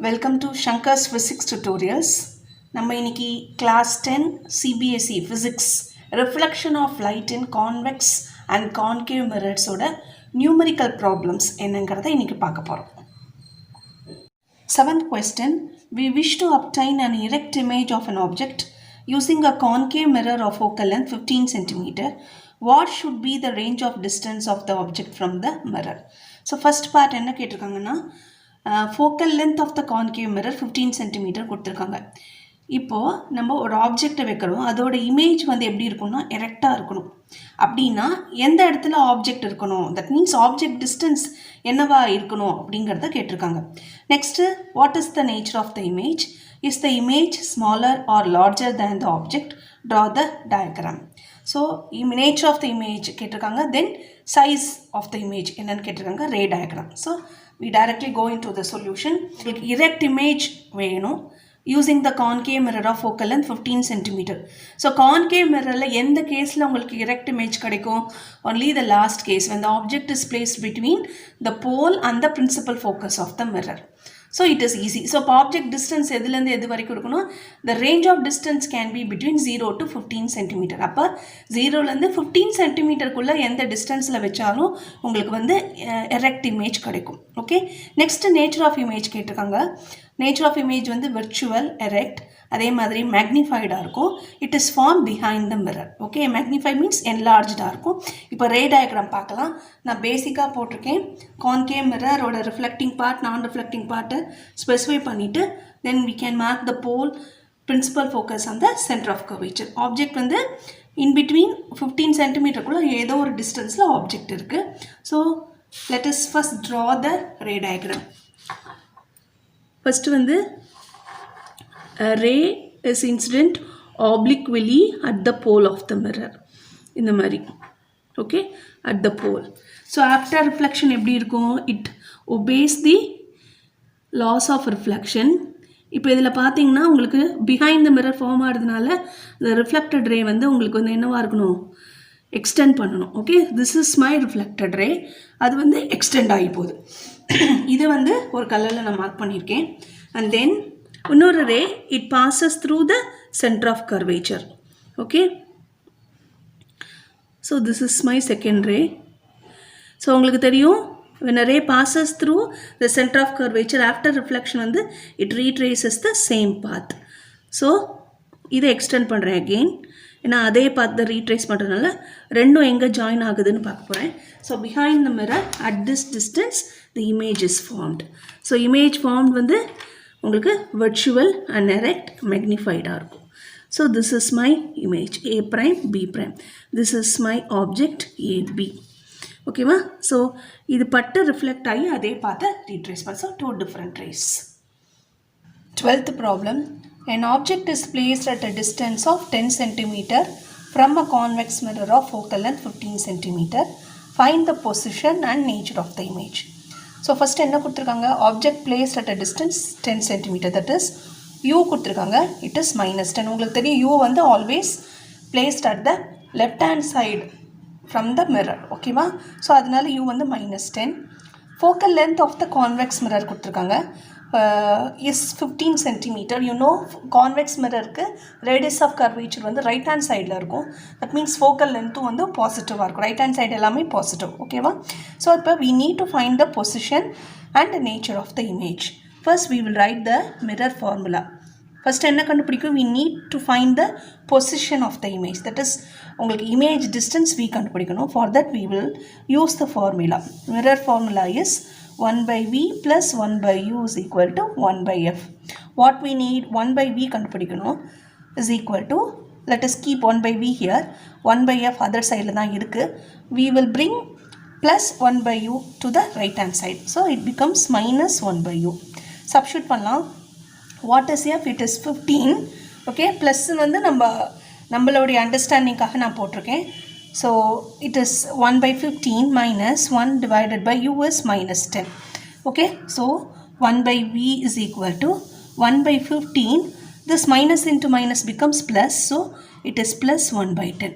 Welcome to Shankar's Physics Tutorials. நம்ம இன்னைக்கு class 10 CBSE Physics Reflection of Light in Convex and Concave Mirrors ஓட numerical problems என்னங்கிறத இன்னைக்கு பார்க்க போறோம். 7th question. We wish to obtain an erect image of an object using a concave mirror of focal length 15 cm. What should be the range of distance of the object from the mirror? So first part என்ன கேட்டிருக்காங்கன்னா focal length of the concave mirror 15 cm கொடுத்துருக்காங்க. இப்போது நம்ம ஒரு ஆப்ஜெக்டை வைக்கிறோம், அதோட image வந்து எப்படி இருக்கும்னா எரெக்டாக இருக்கணும். அப்படின்னா எந்த இடத்துல ஆப்ஜெக்ட் இருக்கணும், தட் மீன்ஸ் ஆப்ஜெக்ட் டிஸ்டன்ஸ் என்னவா இருக்கணும் அப்படிங்கிறத கேட்டிருக்காங்க. Next, what is the nature of the image? Is the image smaller or larger than the object? Draw the diagram. So nature of the image கேட்டிருக்காங்க, then size of the image என்னன்னு கேட்டிருக்காங்க, ray diagram. So we directly go into the solution. Erect image வேணும் using the concave mirror of focal length 15 cm. So concave mirror எந்த கேஸில் உங்களுக்கு erect image கிடைக்கும்? Only the last case, when the object is placed between the pole and the principal focus of the mirror. So it is easy. So object distance எதுலேருந்து எது வரைக்கும் இருக்கணும்? The range of distance can be between 0 to 15 cm. அப்போ 0லேருந்து 15 cm எந்த டிஸ்டன்ஸில் வச்சாலும் உங்களுக்கு வந்து erect image கிடைக்கும். Okay, next nature of image கேட்டிருக்காங்க. நேச்சர் ஆஃப் இமேஜ் வந்து விர்ச்சுவல், எரெக்ட், அதே மாதிரி மேக்னிஃபைடாக இருக்கும். It is form behind the mirror. Okay, magnified means என்லார்ஜாக இருக்கும். இப்போ ரே டயக்ராம் பார்க்கலாம். நான் பேசிக்காக போட்டிருக்கேன். கான்கேவ் மிரரோட ரிஃப்ளெக்டிங் பார்ட், நான் ரிஃப்ளெக்டிங் பார்ட்டை ஸ்பெசிஃபை பண்ணிவிட்டு then we can mark the pole, principal focus on the centre of curvature. Object வந்து இன் பிட்வீன் 15 சென்டிமீட்டருக்குள்ளே ஏதோ ஒரு டிஸ்டன்ஸில் ஆப்ஜெக்ட் இருக்குது. So let us first draw the ray diagram. First வந்து a ray is incident obliquely at the pole of the mirror. இந்த மாதிரி, okay, at the pole. So after reflection எப்படி இருக்கும்? It obeys the laws of reflection. இப்போ இதில் பார்த்தீங்கன்னா உங்களுக்கு behind the mirror form ஆகிறதுனால the reflected ray வந்து உங்களுக்கு வந்து என்னவாக இருக்கணும்? எக்ஸ்டெண்ட் பண்ணணும். Okay, this is my reflected ray. அது வந்து எக்ஸ்டெண்ட் ஆகி போகுது. இது வந்து ஒரு கலரில் நான் மார்க் பண்ணியிருக்கேன். அண்ட் தென் இன்னொரு ray, it passes through the centre of curvature. Okay, so this is my second ray. So உங்களுக்கு தெரியும், when a ray passes through the center of curvature after reflection வந்து it retraces the same path. So இதை extend பண்ணுறேன் again. ஏன்னா அதே பார்த்து retrace பண்ணுறதுனால ரெண்டும் எங்கே ஜாயின் ஆகுதுன்னு பார்க்க போகிறேன். So behind the mirror at this distance the image is formed. So image formed வந்து உங்களுக்கு வர்ச்சுவல் அண்ட் எரெக்ட், மேக்னிஃபைடாக இருக்கும். So this is my image A prime B prime. This is my object AB. ஓகேவா? So இது பட்டு reflect ஆகி அதே பார்த்து ரீட்ரேஸ் பண்ண. So 2 different rays. 12th problem. An object is placed at a distance of 10 cm from a convex mirror of focal length 15 cm. Find the position and nature of the image. So first என்ன கொடுத்துருக்காங்க? Object placed at a distance 10 cm. That is u கொடுத்துருக்காங்க. It is -10. உங்களுக்கு தெரியும் u வந்து always placed at the left hand side from the mirror. ஓகேவா? So அதனால u வந்து -10. Focal length of the convex mirror கொடுத்துருக்காங்க. is 15 cm. You know, convex mirror radius of curvature வந்து right hand sideல இருக்கும். that means focal length வந்து பாசிட்டிவாக இருக்கும். right hand side எல்லாமே பாசிட்டிவ். ஓகேவா? ஸோ இப்போ we need to find the position and the nature of the image. First we will write the mirror formula. First என்ன கண்டுபிடிக்கும்? we need to find the position of the image. that is உங்களுக்கு image distance we கண்டுபிடிக்கணும். for that we will use the formula. Mirror formula is 1 by v plus 1 by u is equal to 1 by f. What we need? 1 by v கண்டுபிடிக்கணும் is equal to, let us keep 1 by v here, 1 by f other side தான் இருக்கு. We will bring plus 1 by u to the right hand side. So it becomes minus 1 by u. Substitute பண்ணலாம். What is f? It is 15. Okay, plus வந்து நம்மளுடைய அண்டர்ஸ்டாண்டிங்காக நான் போட்டிருக்கேன். So it is 1 by 15 minus 1 divided by u is -10. Okay, so 1 by v is equal to 1 by 15. This minus into minus becomes plus, so it is plus 1 by 10.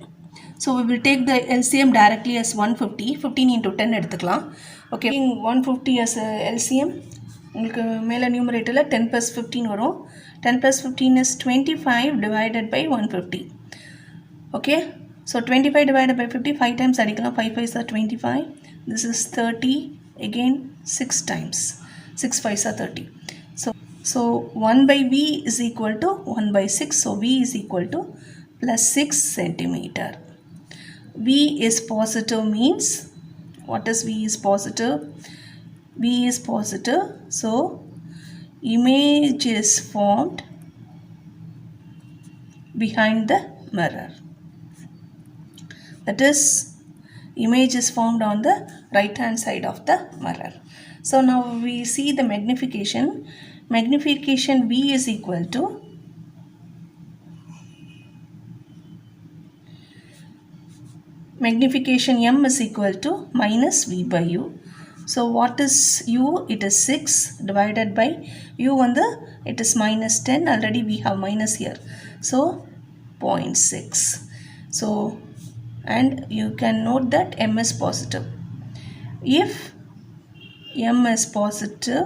So we will take the LCM directly as 150. 15 into 10 எடுத்துக்கலாம். Okay, 150 as a LCM. உங்களுக்கு மேலே நியூமரேட்டரில் 10 + 15 வரும். 10 + 15 is 25 divided by 150. Okay, so 25 divided by 50, 5 times அடிக்கலாம். 5 5s are 25. This is 30. Again 6 times. 6 5s are 30. So 1 by V is equal to 1 by 6. So V is equal to plus 6 centimeter. V is positive means, what is V is positive? V is positive. So image is formed behind the mirror. That is, image is formed on the right hand side of the mirror. So now we see the magnification. Magnification V is equal to magnification M is equal to minus V by U. So what is U? It is 6 divided by U on the, it is minus 10. Already we have minus here. So 0.6. So, and you can note that M is positive. If M is positive,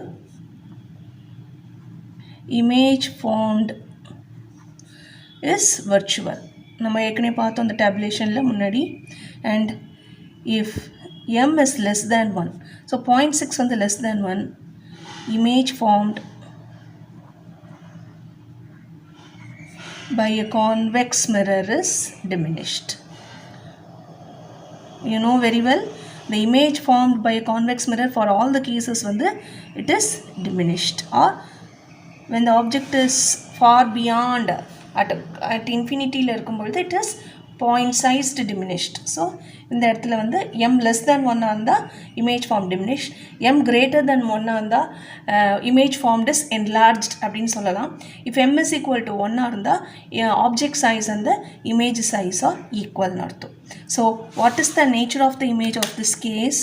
image formed is virtual. நம்ம ஏற்கனவே பார்த்தோம் அந்த டேபுலேஷனில் முன்னாடி. And if M is less than 1, so 0.6 வந்து less than 1, image formed by a convex mirror is diminished. You know very well, the image formed by a convex mirror for all the cases வந்து it is diminished, or when the object is far beyond at infinity இருக்கும்போது it is point sized diminished. So இந்த இடத்துல வந்து M less than 1 இருந்தால் image form diminished, M greater than 1 இருந்தால் image formed is enlarged அப்படின்னு சொல்லலாம். If M is equal to 1 இருந்தால் object size and the image size are equal னு அர்த்தம். So what is the nature of the image of this case?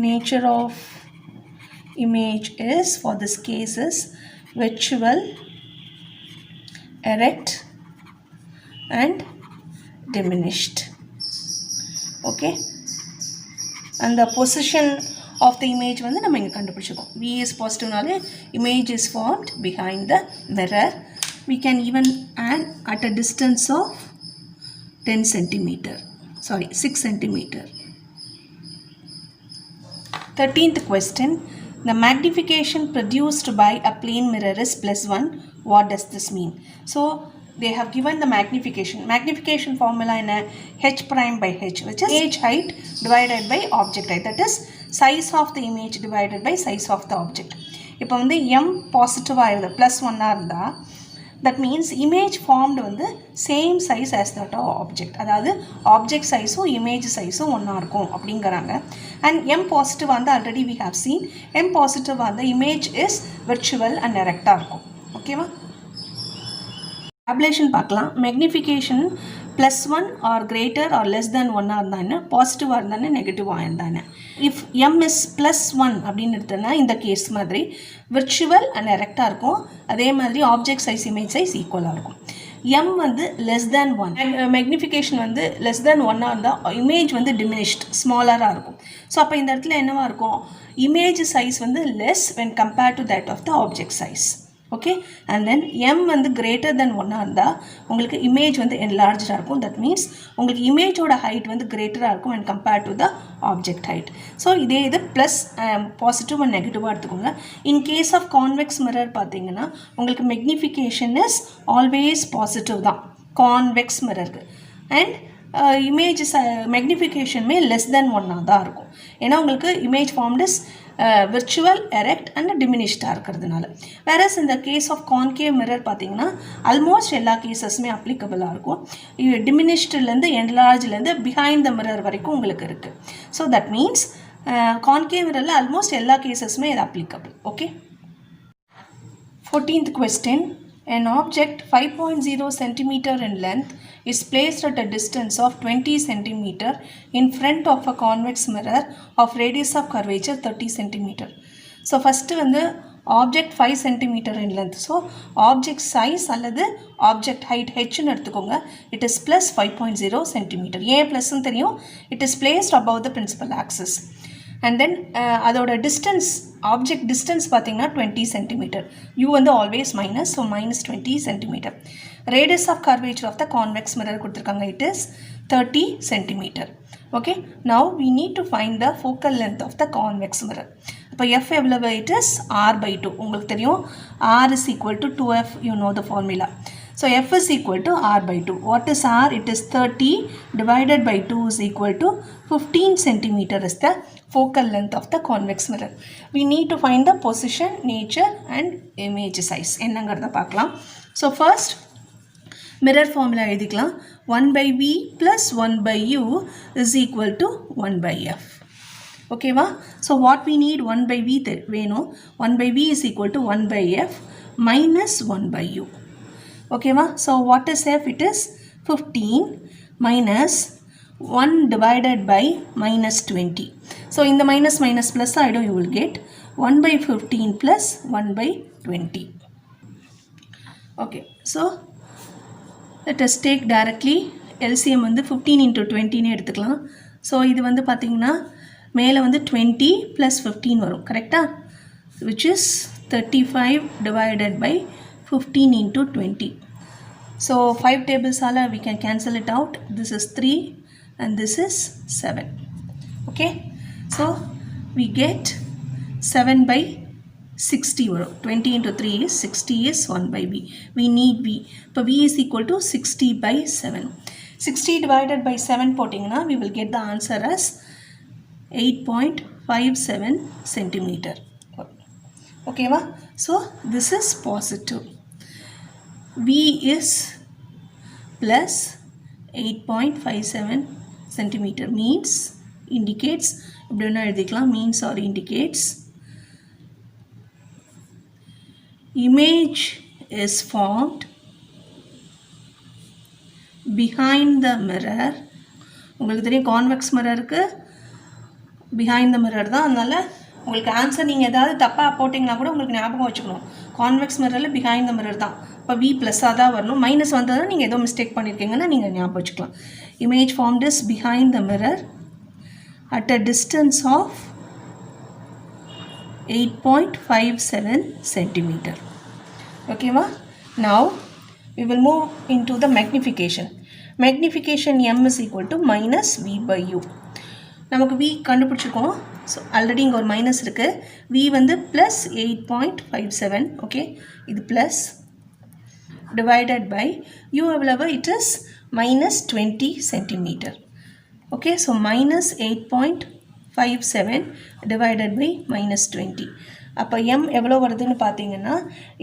Nature of image is, for this case, is virtual, erect and diminished. Okay, and the position of the image வந்து நம்ம இங்கே கண்டுபிடிச்சிருக்கோம். V is positive நாலே image is formed behind the mirror. We can even add at a distance of 10 centimeter, sorry 6 centimeter. 13th question. The magnification produced by a plane mirror is +1. What does this mean? So they have given the magnification formula in a h prime by h, which is image height divided by object height, that is size of the image divided by size of the object. இப்போ வந்து m பாசிட்டிவாக இருக்குது +1 இருந்தால் that means image formed வந்து same size as that of object, அதாவது object sizeம் image sizeம் ஒன்றா இருக்கும் அப்படிங்கிறாங்க. And m positive வந்து already we have seen, m positive வந்து image is virtual and erect-ஆ இருக்கும். ஓகேவா? Tabulation பார்க்கலாம். Magnification +1 or greater or less than 1 இருந்தானே, பாசிட்டிவாக இருந்தானே, நெகட்டிவாக இருந்தானே. If m is +1 அப்படின்னு எடுத்தோன்னா இந்த கேஸ் மாதிரி விர்ச்சுவல் அண்ட் எரெக்டாக இருக்கும். அதே மாதிரி ஆப்ஜெக்ட் சைஸ் இமேஜ் சைஸ் ஈக்குவலாக இருக்கும். m வந்து less than 1, மேக்னிஃபிகேஷன் வந்து less than 1 இருந்தால் இமேஜ் வந்து டிமினிஷ்ட் ஸ்மாலராக இருக்கும். ஸோ அப்போ இந்த இடத்துல என்னவாக இருக்கும்? இமேஜ் சைஸ் வந்து less when compared to that of the object size. Okay, and then m வந்து greater than 1 இருந்தால் உங்களுக்கு இமேஜ் வந்து enlarged இருக்கும். That means உங்களுக்கு இமேஜோட ஹைட் வந்து greater-ஆக இருக்கும் when compared to the object height. So இதே இது ப்ளஸ் பாசிட்டிவ் அண்ட் நெகட்டிவாக எடுத்துக்கோங்க. In case of convex mirror பார்த்தீங்கன்னா உங்களுக்கு மெக்னிஃபிகேஷன் இஸ் ஆல்வேஸ் பாசிட்டிவ் தான் கான்வெக்ஸ் மிரருக்கு. அண்ட் இமேஜ் மேக்னிஃபிகேஷனுமே லெஸ் தென் 1 தான் இருக்கும். ஏன்னா உங்களுக்கு image formed is virtual, erect and டிமினிஷ்டாக இருக்கிறதுனால. வேறஸ் இந்த கேஸ் ஆஃப் கான்கேவ் மிரர் பார்த்தீங்கன்னா ஆல்மோஸ்ட் எல்லா கேசஸுமே அப்ளிகபிளாக இருக்கும். டிமினிஷ்டுலேருந்து என்லார்ஜ்லேருந்து பிஹைண்ட் த மிரர் வரைக்கும் உங்களுக்கு இருக்குது. ஸோ தட் மீன்ஸ் கான்கேவ் மிரரில் ஆல்மோஸ்ட் எல்லா கேசஸுமே இது applicable. Okay. 14th question. An object 5.0 cm in length is placed at a distance of 20 cm in front of a convex mirror of radius of curvature 30 cm. So first வந்து object 5 cm in length. So object size அல்லது object height h னு எடுத்துக்கோங்க. It is plus 5.0 cm. ஏன் plus னு தெரியும்? It is placed above the principal axis. and then அதோட distance object distance பார்த்தீங்கன்னா 20 centimeter. U வந்து always minus, so minus 20 centimeter. Radius of curvature of the convex mirror கொடுத்திருக்காங்க, it is 30 centimeter. Okay, now we need to find the focal length of the convex mirror. அப்போ F எவ்வளவு? It is R by 2. உங்களுக்கு தெரியும் R is equal to 2F, you know the formula. So F is equal to R by 2. What is R? It is 30 divided by 2 is equal to 15 centimeter is the focal length of the convex mirror. We need to find the position, nature and image size. என்னங்கிறத பார்க்கலாம். So first mirror formula எழுதிக்கலாம். 1 by V plus 1 by U is equal to 1 by F. Okay va? So what we need? 1 by V வேணும். 1 by V is equal to 1 by F minus 1 by U. Okay va? So what is F? It is 15 minus 1 divided by minus 20. So in the minus minus plus side you will get 1 by 15 plus 1 by 20. Okay, so let us take directly LCM வந்து 15 into 20 னு எடுத்துக்கலாம். So இது வந்து பார்த்தீங்கன்னா மேலே வந்து 20 plus 15 வரும், கரெக்டா? Which is 35 divided by 15 into 20. So 5 tables ala we can cancel it out. This is 3 and this is 7. Okay, so we get 7 by 60 வரும். 20 into 3 is 60 is 1 by V. We need V. இப்போ V is equal to 60 by 7. 60 divided by 7 போட்டிங்கன்னா we will get the answer as 8.57 centimeter. Okay va? So this is positive. V is plus 8.57 centimeter means indicates means or indicates image is formed behind the mirror. உங்களுக்கு தெரியும் convex mirrorக்கு behind the mirror தான், அதனால உங்களுக்கு answer நீங்கள் ஏதாவது தப்பாக போட்டிங்கன்னா கூட உங்களுக்கு ஞாபகம் வச்சுக்கணும். கான்வெக்ஸ் மிரரில் பிஹைண்ட் த மிரர் தான். இப்போ V ப்ளஸ்ஸாக தான் வரணும், மைனஸ் வந்ததுன்னா நீங்கள் ஏதோ மிஸ்டேக் பண்ணியிருக்கீங்கன்னா நீங்கள் ஞாபகம் வச்சுக்கலாம். Image formed is behind the mirror at a distance of 8.57 centimeter. ஓகேவா? Now we will move into the magnification. Magnification M is equal to minus V by U. நமக்கு V கண்டுபிடிச்சிருக்கோம். ஸோ ஆல்ரெடி இங்கே ஒரு minus இருக்குது. V வந்து plus 8.57. Okay, இது plus divided by U எவ்வளவு? It is minus 20 centimeter. Okay, so minus 8.57 divided by minus 20. அப்போ M எவ்வளோ வருதுன்னு பார்த்தீங்கன்னா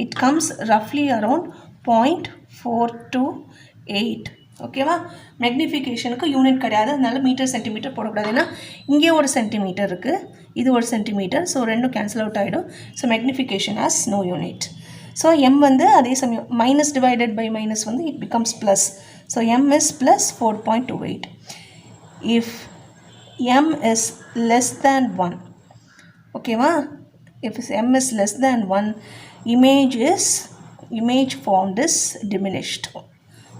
it comes roughly around 0.428. ஓகேவா? மேக்னிஃபிகேஷனுக்கு யூனிட் கிடையாது, அதனால மீட்டர் சென்டிமீட்டர் போடக்கூடாது. ஏன்னா இங்கே ஒரு சென்டிமீட்டர் இருக்குது, இது ஒரு சென்டிமீட்டர், ஸோ ரெண்டும் கேன்சல் அவுட் ஆகிடும். So magnification has no unit. So M வந்து அதே சமயம் மைனஸ் டிவைடட் பை மைனஸ் வந்து it becomes plus. So M is plus 4.28. If M is less than 1, ஓகேவா? If M is less than 1, image formed is diminished.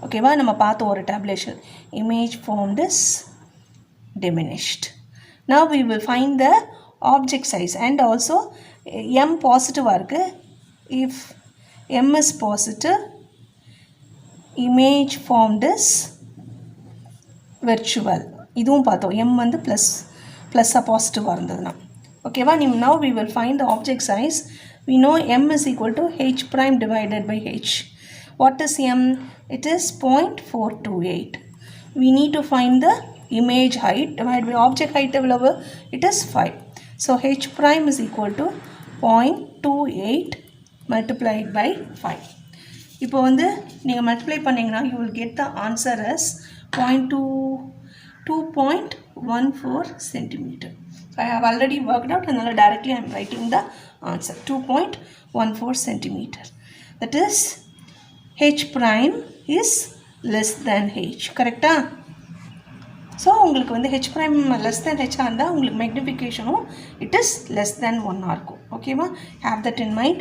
ஓகேவா? நம்ம பார்த்த ஒரு tabulation image formed is diminished. Now we will find the object size and also m பாசிட்டிவாக இருக்குது. if m is positive, image formed is virtual. இதுவும் பார்த்தோம், m வந்து ப்ளஸ்ஸாக பாசிட்டிவாக இருந்ததுன்னா. ஓகேவா? now we will find the object size. We know m is equal to h prime divided by h. What is m? It is 0.428. We need to find the image height divided by object height. It is 5. So h prime is equal to 0.28 multiplied by 5. இப்போ வந்து நீங்கள் multiply பண்ணிங்கன்னா you will get the answer as 2.14 centimeter. So I have already worked out, and directly I am writing the answer 2.14 centimeter. That is h prime is less than h. Correct? So உங்களுக்கு வந்து h prime less than h இருந்தால் உங்களுக்கு மேக்னிஃபிகேஷனும் it is less than 1 இருக்கும். ஓகேவா? have that in mind.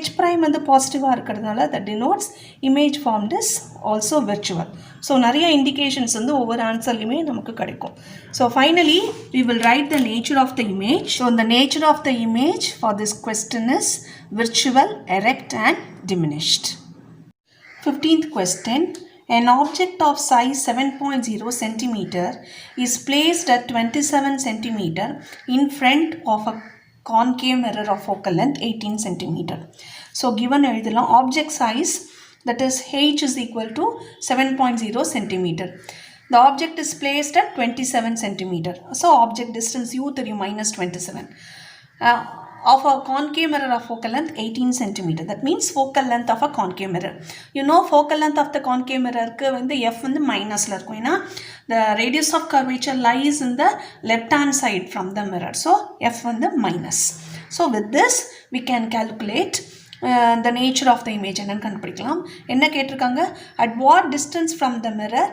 h prime வந்து பாசிட்டிவாக இருக்கிறதுனால that denotes image formed is also virtual. So நிறைய இண்டிகேஷன்ஸ் வந்து ஒவ்வொரு ஆன்சர்லையுமே நமக்கு கிடைக்கும். So finally we will write the nature of the image. So the nature of the image for this question is virtual, erect and diminished. 15th question. An object of size 7.0 cm is placed at 27 cm in front of a concave mirror of focal length 18 cm. So given எழுதலாம் object size, that is h is equal to 7.0 cm. The object is placed at 27 cm. So object distance u தெரியும் minus 27. Of a concave mirror of focal length 18 cm. That means focal length of a concave mirror. You know focal length of the concave mirror வந்து f வந்து minusல இருக்கும். ஏன்னா the radius of curvature lies in the left hand side from the mirror. So f வந்து minus. So with this we can calculate the nature of the image என்னன்னு கண்டுபிடிக்கலாம். என்ன கேட்டிருக்காங்க? At what distance from the mirror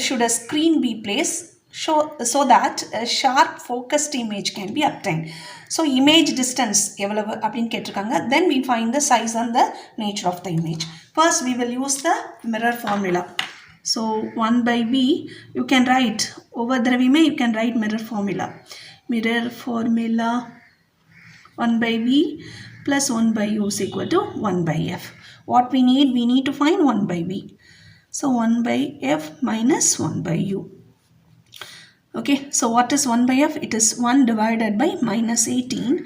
should a screen be placed so that a sharp focused image can be obtained. So image distance எவ்வளவு அப்படின்னு கேட்டிருக்காங்க. Then we find the size and the nature of the image. First we will use the mirror formula. So 1 by v you can write over தடவையுமே you can write mirror formula. Mirror formula 1 by v plus 1 by u is equal to 1 by f. What we need to find 1 by v. So 1 by f minus 1 by u. Okay, so what is 1 by f? It is 1 divided by minus 18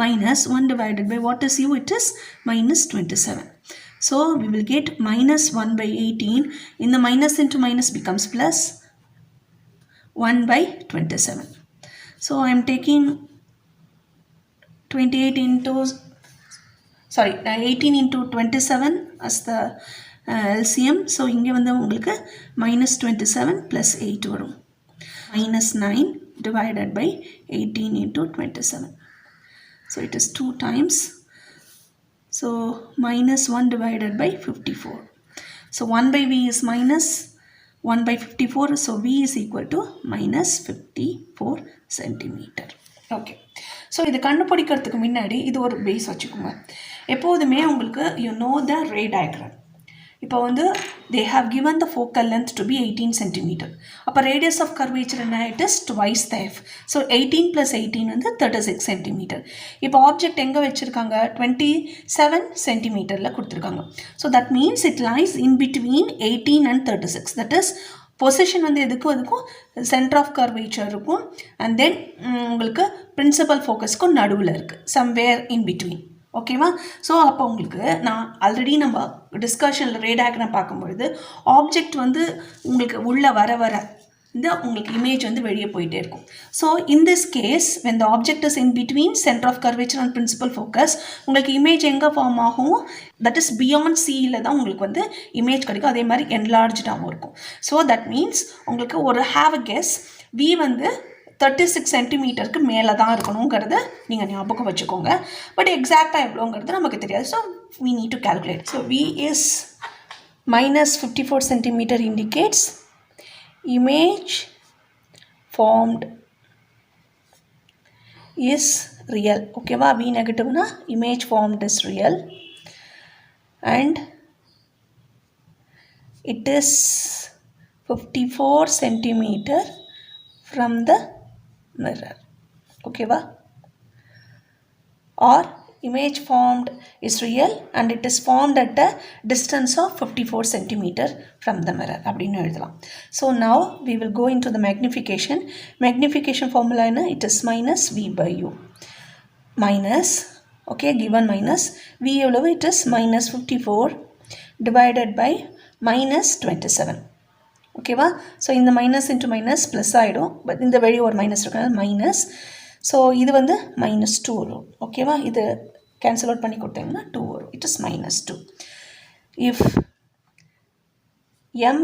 minus 1 divided by what is u? It is minus 27. So we will get minus 1 by 18. In the minus into minus becomes plus 1 by 27. So I am taking 18 into 27 as the LCM. So இங்கே வந்து உங்களுக்கு minus 27 plus 8 வரும். Minus 9 divided by 18 into 27. So it is 2 times. So minus 1 divided by 54. So 1 by v is minus 1 by 54. So v is equal to minus 54 centimeter. Okay. So இது கண்டுபிடிக்கிறதுக்கு முன்னாடி இது ஒரு base வச்சுக்கோங்க. எப்போதுமே உங்களுக்கு you know the ray diagram. இப்போ வந்து they have given the focal length to be 18 cm. அப்போ radius of curvature என்ன? It is twice the f. So 18 plus 18 வந்து 36 cm. இப்போ ஆப்ஜெக்ட் எங்கே வச்சுருக்காங்க? 27 cm கொடுத்துருக்காங்க. So that means it lies in between 18 and 36. That is position வந்து எதுக்கும் centre of curvature இருக்கும் அண்ட் தென் உங்களுக்கு பிரின்சிபல் ஃபோக்கஸ்க்கும் நடுவில் இருக்குது சம்வேர் இன் பிட்வீன். ஓகேவா? ஸோ அப்போ உங்களுக்கு நான் ஆல்ரெடி நம்ம டிஸ்கஷனில் ரே டயக்ராம் பார்க்கும்பொழுது ஆப்ஜெக்ட் வந்து உங்களுக்கு உள்ளே வர இந்த உங்களுக்கு இமேஜ் வந்து வெளியே போயிட்டே இருக்கும். So in this case when the object is in between center of curvature and principal focus உங்களுக்கு இமேஜ் எங்கே ஃபார்ம் ஆகும்? தட் இஸ் பியாண்ட் சியில் தான் உங்களுக்கு வந்து இமேஜ் கிடைக்கும். அதே மாதிரி என்லார்ஜாகவும் இருக்கும். ஸோ தட் மீன்ஸ் உங்களுக்கு ஒரு ஹாவ் அ கெஸ் வி வந்து 36 சென்டிமீட்டருக்கு மேலே தான் இருக்கணுங்கிறத நீங்கள் ஞாபகம் வச்சுக்கோங்க. பட் எக்ஸாக்டாக எவ்வளோங்கிறது நமக்கு தெரியாது. So we need to calculate. So v is minus 54 centimeter indicates image formed is real. Okay va? V negative na image formed is real and it is 54 centimeter from the mirror. Okay va? Or image formed is real and it is formed at a distance of 54 centimeter from the mirror. So now we will go into the magnification. Magnification formula it is minus v by u. Minus, okay, given minus v it is minus 54 divided by minus 27. Okay va? So in the minus into minus plus ஆயிடும். But in the very or minus minus. So இது வந்து minus 2 வரும். ஓகேவா? இது cancel out பண்ணி கொடுத்தீங்கன்னா 2 வரும். It is minus 2. If m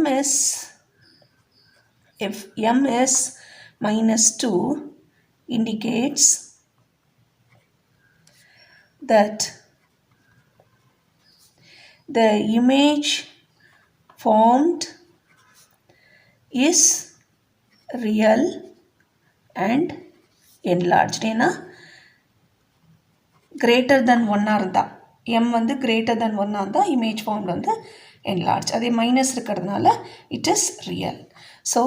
is minus 2 indicates that the image formed is real and enlarged. ஏன்னா greater than 1 இருந்தா m வந்து greater than 1 இருந்தா image formed வந்து enlarged. அதே minus இருக்கிறதுனால it is real. So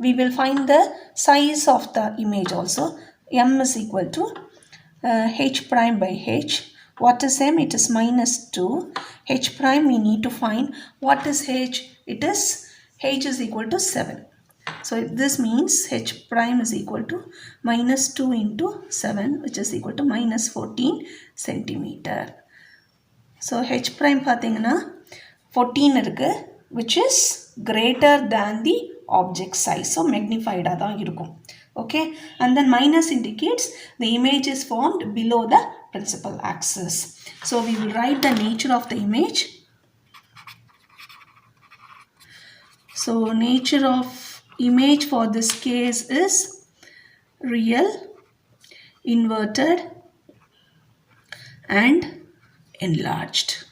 we will find the size of the image also. M is equal to h prime by h. What is m? It is minus 2. H prime we need to find. What is h? It is h is equal to 7. So this means h prime is equal to minus 2 into 7, which is equal to minus 14 centimeter. So h prime பார்த்தீங்கன்னா 14 இருக்கு, which is greater than the object size. So magnified தான் இருக்கும். Okay, and then minus indicates the image is formed below the principal axis. So we will write the nature of the image. So nature of image for this case is real, inverted and enlarged.